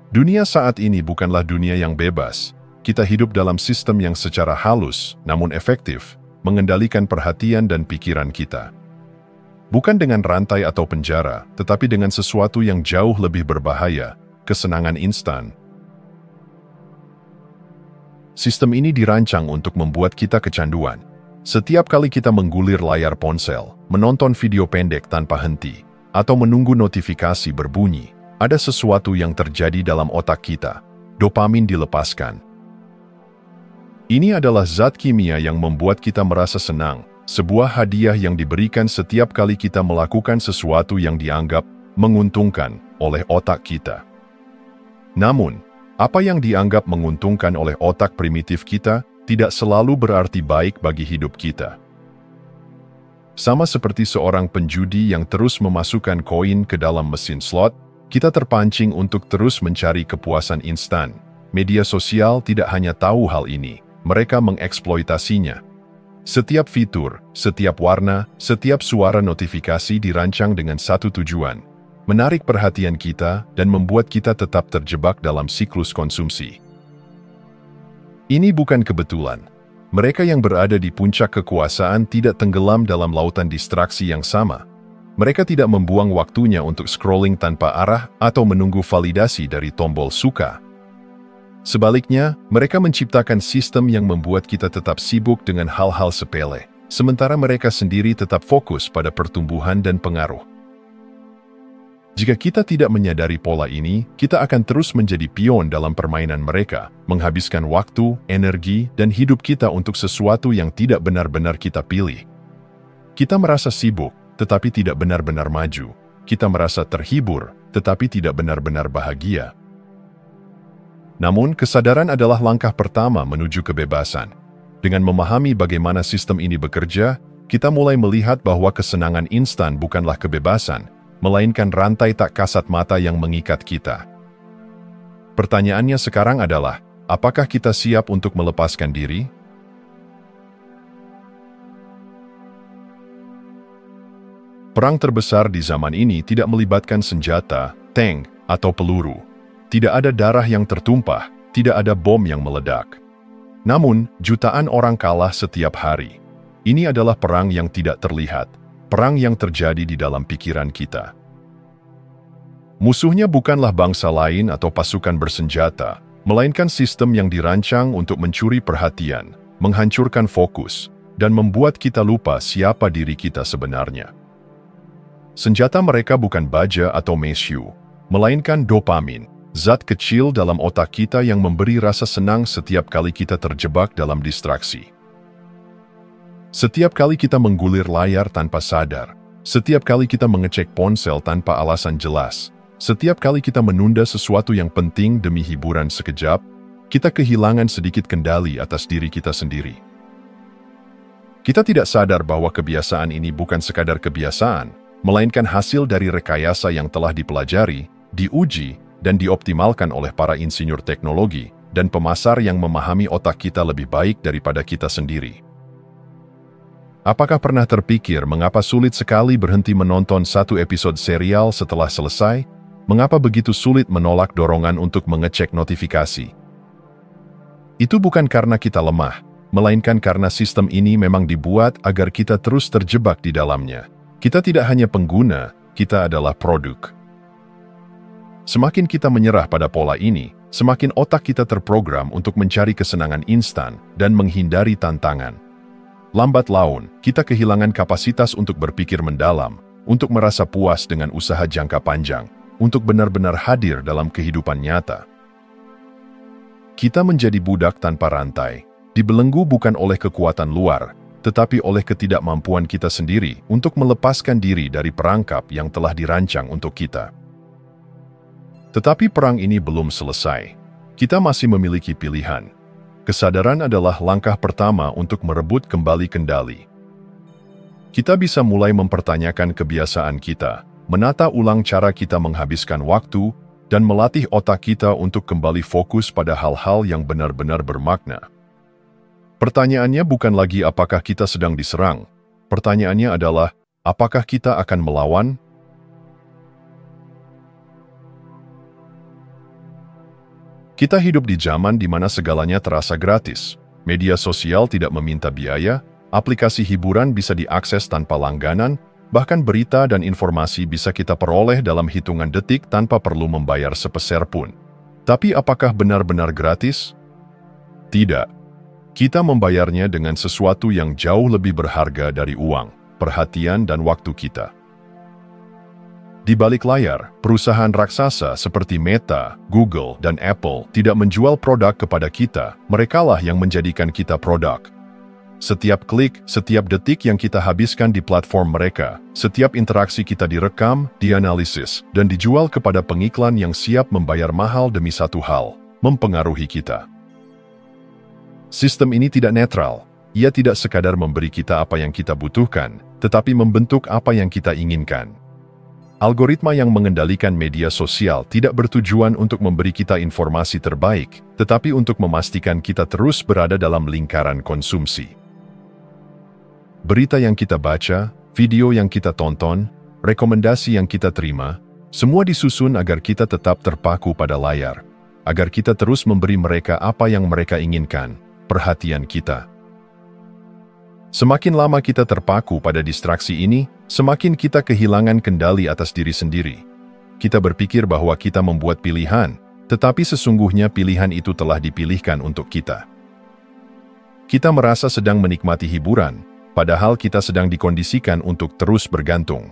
Dunia saat ini bukanlah dunia yang bebas. Kita hidup dalam sistem yang secara halus, namun efektif, mengendalikan perhatian dan pikiran kita. Bukan dengan rantai atau penjara, tetapi dengan sesuatu yang jauh lebih berbahaya, kesenangan instan. Sistem ini dirancang untuk membuat kita kecanduan. Setiap kali kita menggulir layar ponsel, menonton video pendek tanpa henti, atau menunggu notifikasi berbunyi, ada sesuatu yang terjadi dalam otak kita. Dopamin dilepaskan. Ini adalah zat kimia yang membuat kita merasa senang, sebuah hadiah yang diberikan setiap kali kita melakukan sesuatu yang dianggap menguntungkan oleh otak kita. Namun, apa yang dianggap menguntungkan oleh otak primitif kita tidak selalu berarti baik bagi hidup kita. Sama seperti seorang penjudi yang terus memasukkan koin ke dalam mesin slot, kita terpancing untuk terus mencari kepuasan instan. Media sosial tidak hanya tahu hal ini, mereka mengeksploitasinya. Setiap fitur, setiap warna, setiap suara notifikasi dirancang dengan satu tujuan: menarik perhatian kita dan membuat kita tetap terjebak dalam siklus konsumsi. Ini bukan kebetulan. Mereka yang berada di puncak kekuasaan tidak tenggelam dalam lautan distraksi yang sama. Mereka tidak membuang waktunya untuk scrolling tanpa arah atau menunggu validasi dari tombol suka. Sebaliknya, mereka menciptakan sistem yang membuat kita tetap sibuk dengan hal-hal sepele, sementara mereka sendiri tetap fokus pada pertumbuhan dan pengaruh. Jika kita tidak menyadari pola ini, kita akan terus menjadi pion dalam permainan mereka, menghabiskan waktu, energi, dan hidup kita untuk sesuatu yang tidak benar-benar kita pilih. Kita merasa sibuk, tetapi tidak benar-benar maju. Kita merasa terhibur, tetapi tidak benar-benar bahagia. Namun, kesadaran adalah langkah pertama menuju kebebasan. Dengan memahami bagaimana sistem ini bekerja, kita mulai melihat bahwa kesenangan instan bukanlah kebebasan, melainkan rantai tak kasat mata yang mengikat kita. Pertanyaannya sekarang adalah, apakah kita siap untuk melepaskan diri? Perang terbesar di zaman ini tidak melibatkan senjata, tank, atau peluru. Tidak ada darah yang tertumpah, tidak ada bom yang meledak. Namun, jutaan orang kalah setiap hari. Ini adalah perang yang tidak terlihat, perang yang terjadi di dalam pikiran kita. Musuhnya bukanlah bangsa lain atau pasukan bersenjata, melainkan sistem yang dirancang untuk mencuri perhatian, menghancurkan fokus, dan membuat kita lupa siapa diri kita sebenarnya. Senjata mereka bukan baja atau mesiu, melainkan dopamin, zat kecil dalam otak kita yang memberi rasa senang setiap kali kita terjebak dalam distraksi. Setiap kali kita menggulir layar tanpa sadar, setiap kali kita mengecek ponsel tanpa alasan jelas, setiap kali kita menunda sesuatu yang penting demi hiburan sekejap, kita kehilangan sedikit kendali atas diri kita sendiri. Kita tidak sadar bahwa kebiasaan ini bukan sekadar kebiasaan, melainkan hasil dari rekayasa yang telah dipelajari, diuji, dan dioptimalkan oleh para insinyur teknologi dan pemasar yang memahami otak kita lebih baik daripada kita sendiri. Apakah pernah terpikir mengapa sulit sekali berhenti menonton satu episode serial setelah selesai? Mengapa begitu sulit menolak dorongan untuk mengecek notifikasi? Itu bukan karena kita lemah, melainkan karena sistem ini memang dibuat agar kita terus terjebak di dalamnya. Kita tidak hanya pengguna, kita adalah produk. Semakin kita menyerah pada pola ini, semakin otak kita terprogram untuk mencari kesenangan instan dan menghindari tantangan. Lambat laun, kita kehilangan kapasitas untuk berpikir mendalam, untuk merasa puas dengan usaha jangka panjang, untuk benar-benar hadir dalam kehidupan nyata. Kita menjadi budak tanpa rantai, dibelenggu bukan oleh kekuatan luar, tetapi oleh ketidakmampuan kita sendiri untuk melepaskan diri dari perangkap yang telah dirancang untuk kita. Tetapi perang ini belum selesai. Kita masih memiliki pilihan. Kesadaran adalah langkah pertama untuk merebut kembali kendali. Kita bisa mulai mempertanyakan kebiasaan kita, menata ulang cara kita menghabiskan waktu, dan melatih otak kita untuk kembali fokus pada hal-hal yang benar-benar bermakna. Pertanyaannya bukan lagi apakah kita sedang diserang. Pertanyaannya adalah, apakah kita akan melawan? Kita hidup di zaman di mana segalanya terasa gratis. Media sosial tidak meminta biaya, aplikasi hiburan bisa diakses tanpa langganan, bahkan berita dan informasi bisa kita peroleh dalam hitungan detik tanpa perlu membayar sepeser pun. Tapi apakah benar-benar gratis? Tidak. Kita membayarnya dengan sesuatu yang jauh lebih berharga dari uang, perhatian, dan waktu kita. Di balik layar, perusahaan raksasa seperti Meta, Google, dan Apple tidak menjual produk kepada kita, merekalah yang menjadikan kita produk. Setiap klik, setiap detik yang kita habiskan di platform mereka, setiap interaksi kita direkam, dianalisis, dan dijual kepada pengiklan yang siap membayar mahal demi satu hal, mempengaruhi kita. Sistem ini tidak netral. Ia tidak sekadar memberi kita apa yang kita butuhkan, tetapi membentuk apa yang kita inginkan. Algoritma yang mengendalikan media sosial tidak bertujuan untuk memberi kita informasi terbaik, tetapi untuk memastikan kita terus berada dalam lingkaran konsumsi. Berita yang kita baca, video yang kita tonton, rekomendasi yang kita terima, semua disusun agar kita tetap terpaku pada layar, agar kita terus memberi mereka apa yang mereka inginkan, perhatian kita. Semakin lama kita terpaku pada distraksi ini, semakin kita kehilangan kendali atas diri sendiri. Kita berpikir bahwa kita membuat pilihan, tetapi sesungguhnya pilihan itu telah dipilihkan untuk kita. Kita merasa sedang menikmati hiburan, padahal kita sedang dikondisikan untuk terus bergantung.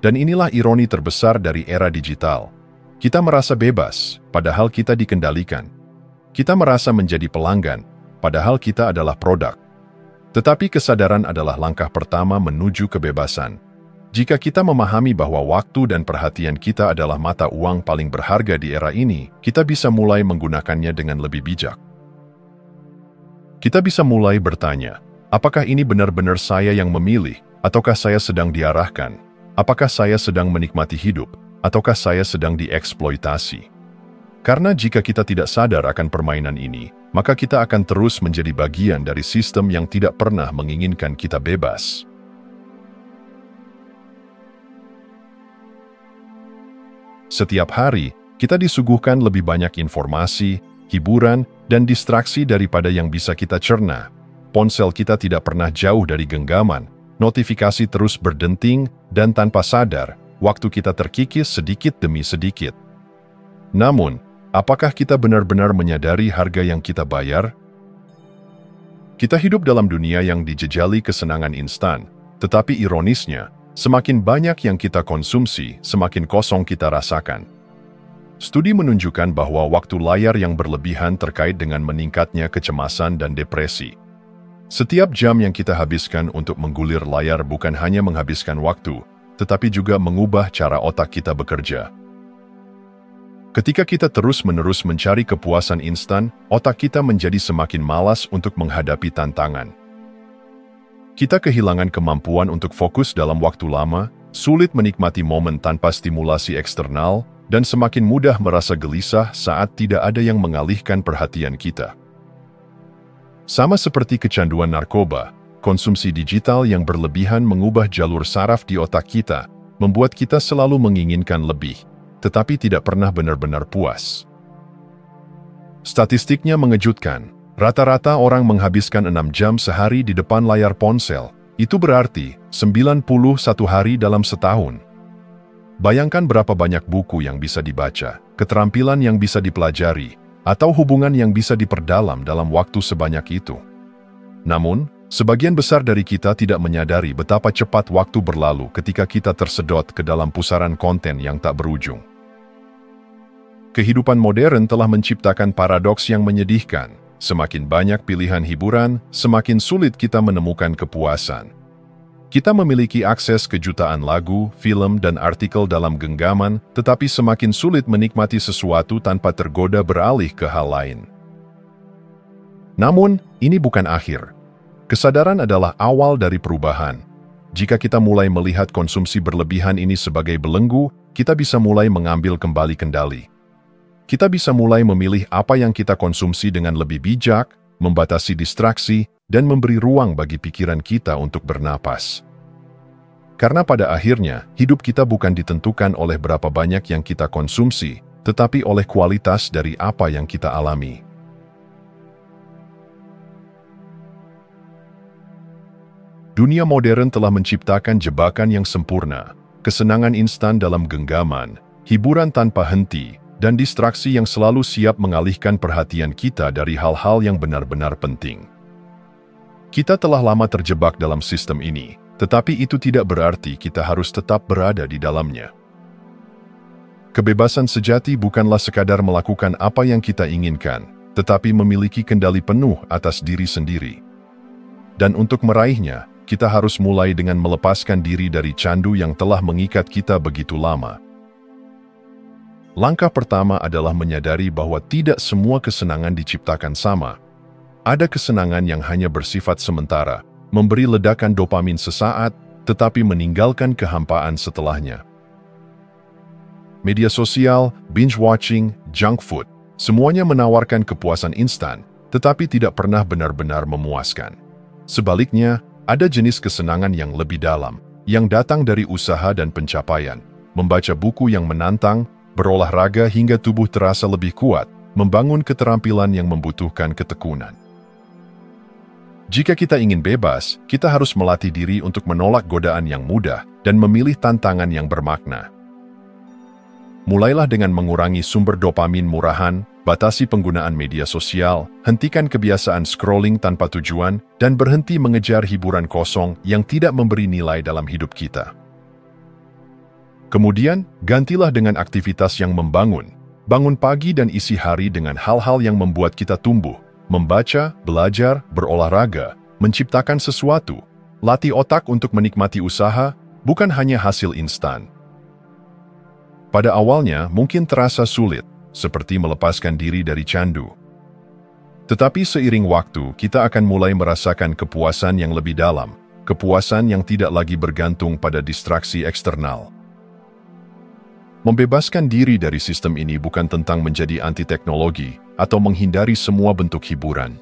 Dan inilah ironi terbesar dari era digital. Kita merasa bebas, padahal kita dikendalikan. Kita merasa menjadi pelanggan, padahal kita adalah produk. Tetapi kesadaran adalah langkah pertama menuju kebebasan. Jika kita memahami bahwa waktu dan perhatian kita adalah mata uang paling berharga di era ini, kita bisa mulai menggunakannya dengan lebih bijak. Kita bisa mulai bertanya, apakah ini benar-benar saya yang memilih, ataukah saya sedang diarahkan? Apakah saya sedang menikmati hidup, ataukah saya sedang dieksploitasi? Karena jika kita tidak sadar akan permainan ini, maka kita akan terus menjadi bagian dari sistem yang tidak pernah menginginkan kita bebas. Setiap hari, kita disuguhkan lebih banyak informasi, hiburan, dan distraksi daripada yang bisa kita cerna. Ponsel kita tidak pernah jauh dari genggaman, notifikasi terus berdenting, dan tanpa sadar, waktu kita terkikis sedikit demi sedikit. Namun, apakah kita benar-benar menyadari harga yang kita bayar? Kita hidup dalam dunia yang dijejali kesenangan instan, tetapi ironisnya, semakin banyak yang kita konsumsi, semakin kosong kita rasakan. Studi menunjukkan bahwa waktu layar yang berlebihan terkait dengan meningkatnya kecemasan dan depresi. Setiap jam yang kita habiskan untuk menggulir layar bukan hanya menghabiskan waktu, tetapi juga mengubah cara otak kita bekerja. Ketika kita terus-menerus mencari kepuasan instan, otak kita menjadi semakin malas untuk menghadapi tantangan. Kita kehilangan kemampuan untuk fokus dalam waktu lama, sulit menikmati momen tanpa stimulasi eksternal, dan semakin mudah merasa gelisah saat tidak ada yang mengalihkan perhatian kita. Sama seperti kecanduan narkoba, konsumsi digital yang berlebihan mengubah jalur saraf di otak kita, membuat kita selalu menginginkan lebih, tetapi tidak pernah benar-benar puas. Statistiknya mengejutkan. Rata-rata orang menghabiskan 6 jam sehari di depan layar ponsel. Itu berarti 91 hari dalam setahun. Bayangkan berapa banyak buku yang bisa dibaca, keterampilan yang bisa dipelajari, atau hubungan yang bisa diperdalam dalam waktu sebanyak itu. Namun, sebagian besar dari kita tidak menyadari betapa cepat waktu berlalu ketika kita tersedot ke dalam pusaran konten yang tak berujung. Kehidupan modern telah menciptakan paradoks yang menyedihkan. Semakin banyak pilihan hiburan, semakin sulit kita menemukan kepuasan. Kita memiliki akses ke jutaan lagu, film, dan artikel dalam genggaman, tetapi semakin sulit menikmati sesuatu tanpa tergoda beralih ke hal lain. Namun, ini bukan akhir. Kesadaran adalah awal dari perubahan. Jika kita mulai melihat konsumsi berlebihan ini sebagai belenggu, kita bisa mulai mengambil kembali kendali. Kita bisa mulai memilih apa yang kita konsumsi dengan lebih bijak, membatasi distraksi, dan memberi ruang bagi pikiran kita untuk bernapas. Karena pada akhirnya, hidup kita bukan ditentukan oleh berapa banyak yang kita konsumsi, tetapi oleh kualitas dari apa yang kita alami. Dunia modern telah menciptakan jebakan yang sempurna, kesenangan instan dalam genggaman, hiburan tanpa henti, dan distraksi yang selalu siap mengalihkan perhatian kita dari hal-hal yang benar-benar penting. Kita telah lama terjebak dalam sistem ini, tetapi itu tidak berarti kita harus tetap berada di dalamnya. Kebebasan sejati bukanlah sekadar melakukan apa yang kita inginkan, tetapi memiliki kendali penuh atas diri sendiri. Dan untuk meraihnya, kita harus mulai dengan melepaskan diri dari candu yang telah mengikat kita begitu lama. Langkah pertama adalah menyadari bahwa tidak semua kesenangan diciptakan sama. Ada kesenangan yang hanya bersifat sementara, memberi ledakan dopamin sesaat, tetapi meninggalkan kehampaan setelahnya. Media sosial, binge-watching, junk food, semuanya menawarkan kepuasan instan, tetapi tidak pernah benar-benar memuaskan. Sebaliknya, ada jenis kesenangan yang lebih dalam, yang datang dari usaha dan pencapaian, membaca buku yang menantang, berolahraga hingga tubuh terasa lebih kuat, membangun keterampilan yang membutuhkan ketekunan. Jika kita ingin bebas, kita harus melatih diri untuk menolak godaan yang mudah dan memilih tantangan yang bermakna. Mulailah dengan mengurangi sumber dopamin murahan, batasi penggunaan media sosial, hentikan kebiasaan scrolling tanpa tujuan, dan berhenti mengejar hiburan kosong yang tidak memberi nilai dalam hidup kita. Kemudian, gantilah dengan aktivitas yang membangun. Bangun pagi dan isi hari dengan hal-hal yang membuat kita tumbuh, membaca, belajar, berolahraga, menciptakan sesuatu, latih otak untuk menikmati usaha, bukan hanya hasil instan. Pada awalnya mungkin terasa sulit, seperti melepaskan diri dari candu. Tetapi seiring waktu, kita akan mulai merasakan kepuasan yang lebih dalam, kepuasan yang tidak lagi bergantung pada distraksi eksternal. Membebaskan diri dari sistem ini bukan tentang menjadi anti-teknologi atau menghindari semua bentuk hiburan.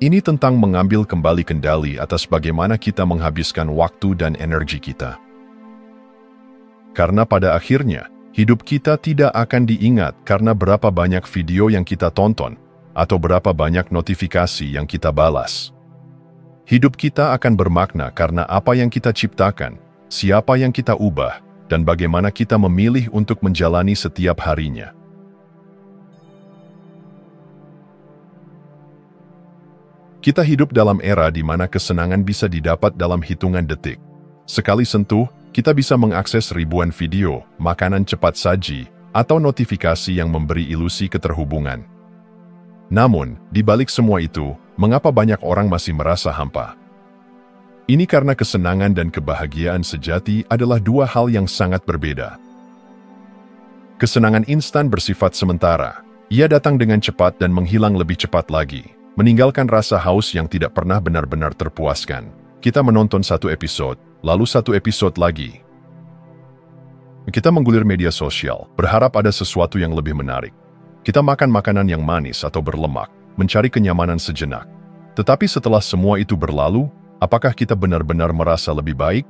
Ini tentang mengambil kembali kendali atas bagaimana kita menghabiskan waktu dan energi kita. Karena pada akhirnya, hidup kita tidak akan diingat karena berapa banyak video yang kita tonton, atau berapa banyak notifikasi yang kita balas. Hidup kita akan bermakna karena apa yang kita ciptakan, siapa yang kita ubah, dan bagaimana kita memilih untuk menjalani setiap harinya. Kita hidup dalam era di mana kesenangan bisa didapat dalam hitungan detik. Sekali sentuh, kita bisa mengakses ribuan video, makanan cepat saji, atau notifikasi yang memberi ilusi keterhubungan. Namun, di balik semua itu, mengapa banyak orang masih merasa hampa? Ini karena kesenangan dan kebahagiaan sejati adalah dua hal yang sangat berbeda. Kesenangan instan bersifat sementara. Ia datang dengan cepat dan menghilang lebih cepat lagi, meninggalkan rasa haus yang tidak pernah benar-benar terpuaskan. Kita menonton satu episode, lalu satu episode lagi. Kita menggulir media sosial, berharap ada sesuatu yang lebih menarik. Kita makan makanan yang manis atau berlemak, mencari kenyamanan sejenak. Tetapi setelah semua itu berlalu, apakah kita benar-benar merasa lebih baik?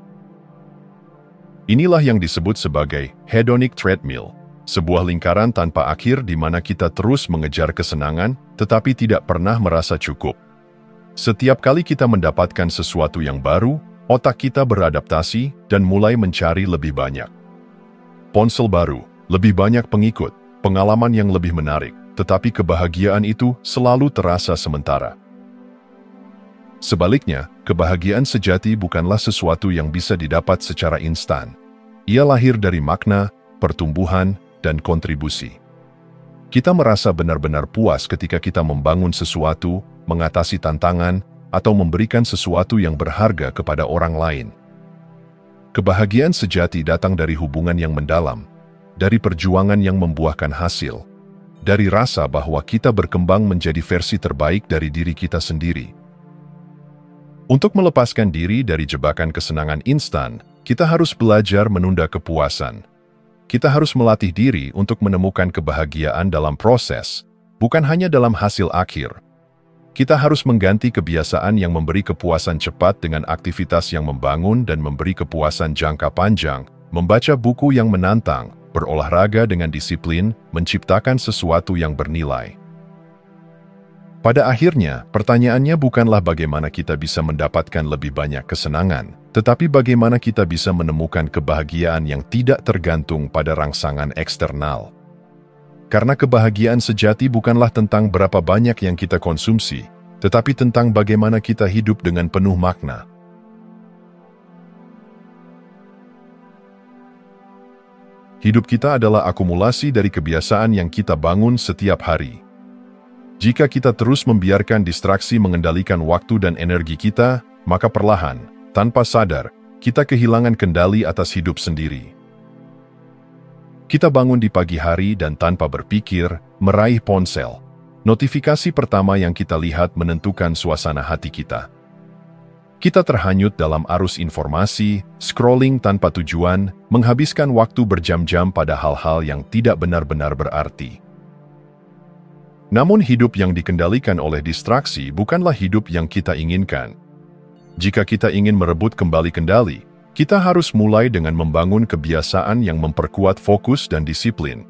Inilah yang disebut sebagai hedonic treadmill, sebuah lingkaran tanpa akhir di mana kita terus mengejar kesenangan, tetapi tidak pernah merasa cukup. Setiap kali kita mendapatkan sesuatu yang baru, otak kita beradaptasi dan mulai mencari lebih banyak. Ponsel baru, lebih banyak pengikut, pengalaman yang lebih menarik, tetapi kebahagiaan itu selalu terasa sementara. Sebaliknya, kebahagiaan sejati bukanlah sesuatu yang bisa didapat secara instan. Ia lahir dari makna, pertumbuhan, dan kontribusi. Kita merasa benar-benar puas ketika kita membangun sesuatu, mengatasi tantangan, atau memberikan sesuatu yang berharga kepada orang lain. Kebahagiaan sejati datang dari hubungan yang mendalam, dari perjuangan yang membuahkan hasil, dari rasa bahwa kita berkembang menjadi versi terbaik dari diri kita sendiri. Untuk melepaskan diri dari jebakan kesenangan instan, kita harus belajar menunda kepuasan. Kita harus melatih diri untuk menemukan kebahagiaan dalam proses, bukan hanya dalam hasil akhir. Kita harus mengganti kebiasaan yang memberi kepuasan cepat dengan aktivitas yang membangun dan memberi kepuasan jangka panjang, membaca buku yang menantang, berolahraga dengan disiplin, menciptakan sesuatu yang bernilai. Pada akhirnya, pertanyaannya bukanlah bagaimana kita bisa mendapatkan lebih banyak kesenangan, tetapi bagaimana kita bisa menemukan kebahagiaan yang tidak tergantung pada rangsangan eksternal. Karena kebahagiaan sejati bukanlah tentang berapa banyak yang kita konsumsi, tetapi tentang bagaimana kita hidup dengan penuh makna. Hidup kita adalah akumulasi dari kebiasaan yang kita bangun setiap hari. Jika kita terus membiarkan distraksi mengendalikan waktu dan energi kita, maka perlahan, tanpa sadar, kita kehilangan kendali atas hidup sendiri. Kita bangun di pagi hari dan tanpa berpikir, meraih ponsel. Notifikasi pertama yang kita lihat menentukan suasana hati kita. Kita terhanyut dalam arus informasi, scrolling tanpa tujuan, menghabiskan waktu berjam-jam pada hal-hal yang tidak benar-benar berarti. Namun hidup yang dikendalikan oleh distraksi bukanlah hidup yang kita inginkan. Jika kita ingin merebut kembali kendali, kita harus mulai dengan membangun kebiasaan yang memperkuat fokus dan disiplin.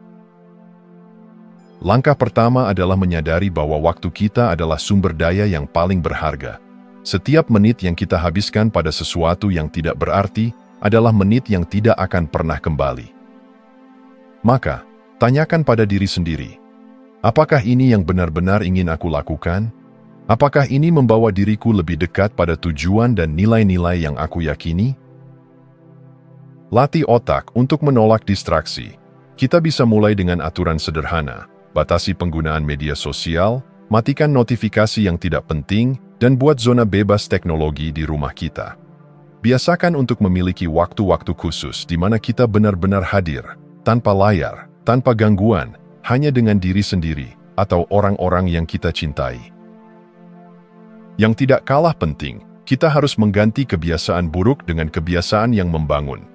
Langkah pertama adalah menyadari bahwa waktu kita adalah sumber daya yang paling berharga. Setiap menit yang kita habiskan pada sesuatu yang tidak berarti adalah menit yang tidak akan pernah kembali. Maka, tanyakan pada diri sendiri, apakah ini yang benar-benar ingin aku lakukan? Apakah ini membawa diriku lebih dekat pada tujuan dan nilai-nilai yang aku yakini? Latih otak untuk menolak distraksi. Kita bisa mulai dengan aturan sederhana, batasi penggunaan media sosial, matikan notifikasi yang tidak penting, dan buat zona bebas teknologi di rumah kita. Biasakan untuk memiliki waktu-waktu khusus di mana kita benar-benar hadir, tanpa layar, tanpa gangguan, hanya dengan diri sendiri atau orang-orang yang kita cintai. Yang tidak kalah penting, kita harus mengganti kebiasaan buruk dengan kebiasaan yang membangun.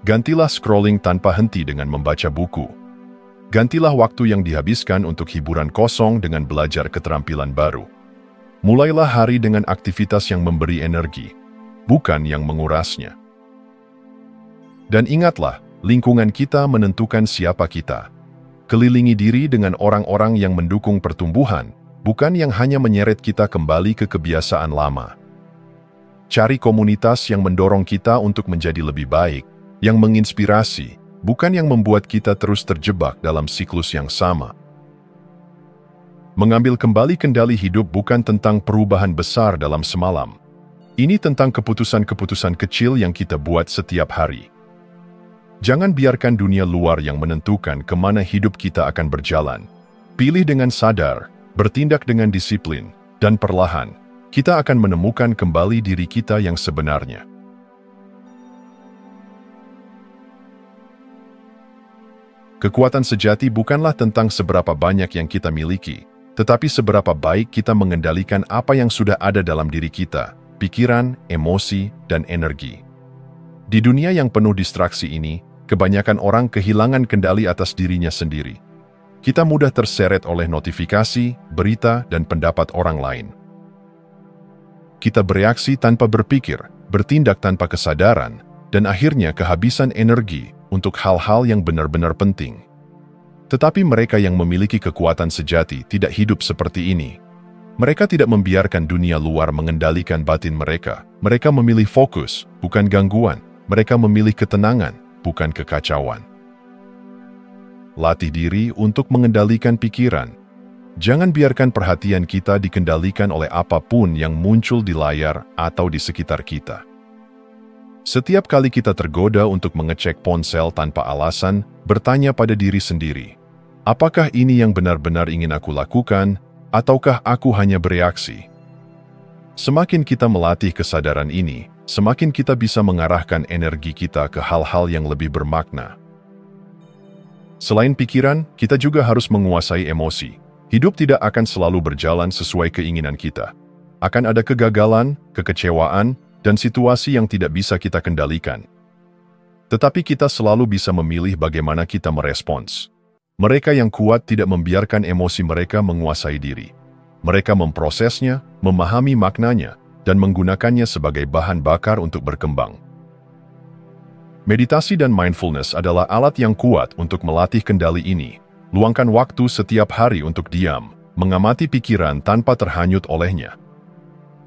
Gantilah scrolling tanpa henti dengan membaca buku. Gantilah waktu yang dihabiskan untuk hiburan kosong dengan belajar keterampilan baru. Mulailah hari dengan aktivitas yang memberi energi, bukan yang mengurasnya. Dan ingatlah, lingkungan kita menentukan siapa kita. Kelilingi diri dengan orang-orang yang mendukung pertumbuhan, bukan yang hanya menyeret kita kembali ke kebiasaan lama. Cari komunitas yang mendorong kita untuk menjadi lebih baik, yang menginspirasi, bukan yang membuat kita terus terjebak dalam siklus yang sama. Mengambil kembali kendali hidup bukan tentang perubahan besar dalam semalam. Ini tentang keputusan-keputusan kecil yang kita buat setiap hari. Jangan biarkan dunia luar yang menentukan kemana hidup kita akan berjalan. Pilih dengan sadar, bertindak dengan disiplin, dan perlahan, kita akan menemukan kembali diri kita yang sebenarnya. Kekuatan sejati bukanlah tentang seberapa banyak yang kita miliki, tetapi seberapa baik kita mengendalikan apa yang sudah ada dalam diri kita, pikiran, emosi, dan energi. Di dunia yang penuh distraksi ini, kebanyakan orang kehilangan kendali atas dirinya sendiri. Kita mudah terseret oleh notifikasi, berita, dan pendapat orang lain. Kita bereaksi tanpa berpikir, bertindak tanpa kesadaran, dan akhirnya kehabisan energi untuk hal-hal yang benar-benar penting. Tetapi mereka yang memiliki kekuatan sejati tidak hidup seperti ini. Mereka tidak membiarkan dunia luar mengendalikan batin mereka. Mereka memilih fokus, bukan gangguan. Mereka memilih ketenangan, bukan kekacauan. Latih diri untuk mengendalikan pikiran. Jangan biarkan perhatian kita dikendalikan oleh apapun yang muncul di layar atau di sekitar kita. Setiap kali kita tergoda untuk mengecek ponsel tanpa alasan, bertanya pada diri sendiri, apakah ini yang benar-benar ingin aku lakukan, ataukah aku hanya bereaksi? Semakin kita melatih kesadaran ini, semakin kita bisa mengarahkan energi kita ke hal-hal yang lebih bermakna. Selain pikiran, kita juga harus menguasai emosi. Hidup tidak akan selalu berjalan sesuai keinginan kita. Akan ada kegagalan, kekecewaan, dan situasi yang tidak bisa kita kendalikan. Tetapi kita selalu bisa memilih bagaimana kita merespons. Mereka yang kuat tidak membiarkan emosi mereka menguasai diri. Mereka memprosesnya, memahami maknanya, dan menggunakannya sebagai bahan bakar untuk berkembang. Meditasi dan mindfulness adalah alat yang kuat untuk melatih kendali ini. Luangkan waktu setiap hari untuk diam, mengamati pikiran tanpa terhanyut olehnya.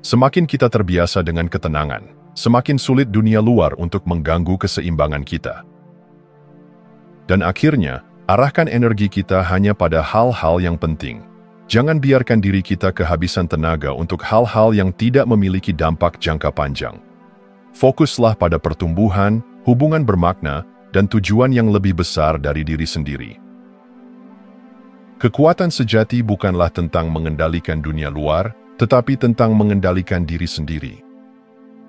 Semakin kita terbiasa dengan ketenangan, semakin sulit dunia luar untuk mengganggu keseimbangan kita. Dan akhirnya, arahkan energi kita hanya pada hal-hal yang penting. Jangan biarkan diri kita kehabisan tenaga untuk hal-hal yang tidak memiliki dampak jangka panjang. Fokuslah pada pertumbuhan, hubungan bermakna, dan tujuan yang lebih besar dari diri sendiri. Kekuatan sejati bukanlah tentang mengendalikan dunia luar, tetapi tentang mengendalikan diri sendiri.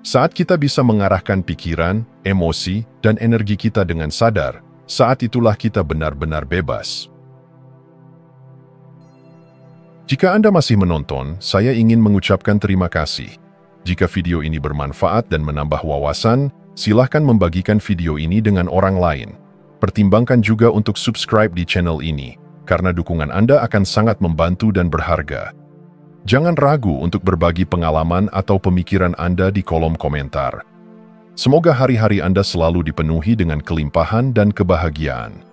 Saat kita bisa mengarahkan pikiran, emosi, dan energi kita dengan sadar, saat itulah kita benar-benar bebas. Jika Anda masih menonton, saya ingin mengucapkan terima kasih. Jika video ini bermanfaat dan menambah wawasan, silahkan membagikan video ini dengan orang lain. Pertimbangkan juga untuk subscribe di channel ini, karena dukungan Anda akan sangat membantu dan berharga. Jangan ragu untuk berbagi pengalaman atau pemikiran Anda di kolom komentar. Semoga hari-hari Anda selalu dipenuhi dengan kelimpahan dan kebahagiaan.